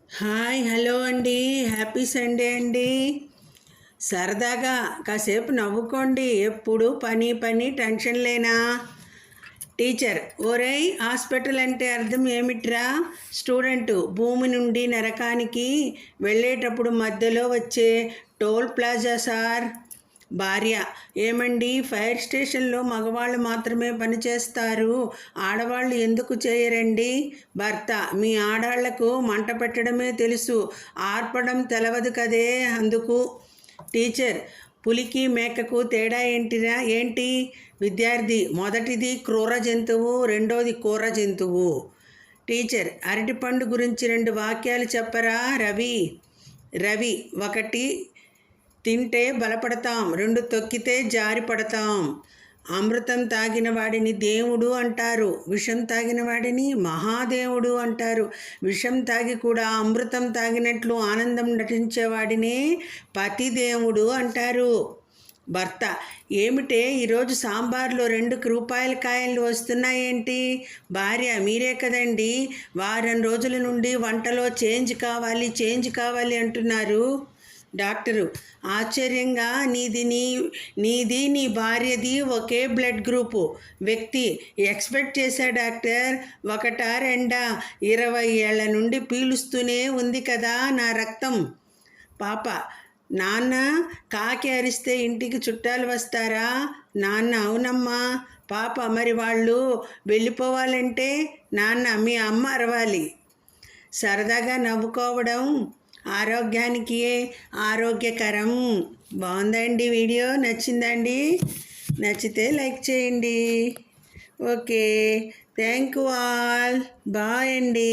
Hi hello అండి. Happy Sunday అండి. సరదాగా కాసేపు నవ్వుకోండి. ఎప్పుడు పని పని టెన్షన్ లేనా? టీచర్: ఒరేయ్, హాస్పిటల్ అంటే అర్థం ఏమిట్రా? స్టూడెంటు: భూమి నుండి నరకానికి వెళ్ళేటప్పుడు మధ్యలో వచ్చే టోల్ ప్లాజా సార్. భార్య: ఏమండి, ఫైర్ స్టేషన్లో మగవాళ్ళు మాత్రమే పనిచేస్తారు, ఆడవాళ్ళు ఎందుకు చేయరండి? భర్త: మీ ఆడాళ్లకు మంట పెట్టడమే తెలుసు, ఆర్పడం తెలవదు కదే అందుకు. టీచర్: పులికి మేకకు తేడా ఏంటి? విద్యార్థి: మొదటిది క్రూర జంతువు, రెండోది కూర జంతువు. టీచర్: అరటిపండు గురించి 2 వాక్యాలు చెప్పరా? రవి: ఒకటి తింటే బలపడతాం, 2 తొక్కితే జారి పడతాం. అమృతం తాగిన వాడిని దేవుడు అంటారు, విషం తాగిన వాడిని మహాదేవుడు అంటారు. విషం తాగి కూడా అమృతం తాగినట్లు ఆనందం నటించేవాడినే పతిదేవుడు అంటారు. భర్త: ఏమిటే ఈరోజు సాంబార్లో 2 రూపాయల కాయలు వస్తున్నాయేంటి? భార్య: మీరే కదండి వారం రోజుల నుండి వంటలో చేంజ్ కావాలి అంటున్నారు. డాక్టరు: ఆశ్చర్యంగా నీది నీ భార్యది ఒకే బ్లడ్ గ్రూపు. వ్యక్తి: ఎక్స్పెక్ట్ చేశా డాక్టర్. ఒకటా రెండా? 20 ఏళ్ల నుండి పీలుస్తూనే ఉంది కదా నా రక్తం. పాప: నాన్న, కాకి అరిస్తే ఇంటికి చుట్టాలు వస్తారా? నాన్న: అవునమ్మా. పాప: మరి వాళ్ళు వెళ్ళిపోవాలంటే? నాన్న: మీ అమ్మ అరవాలి. సరదాగా నవ్వుకోవడం ఆరోగ్యానికి ఆరోగ్యకరం. బాగుందండి వీడియో? నచ్చిందండి? నచ్చితే లైక్ చేయండి. Okay, thank you all. Bye అండి.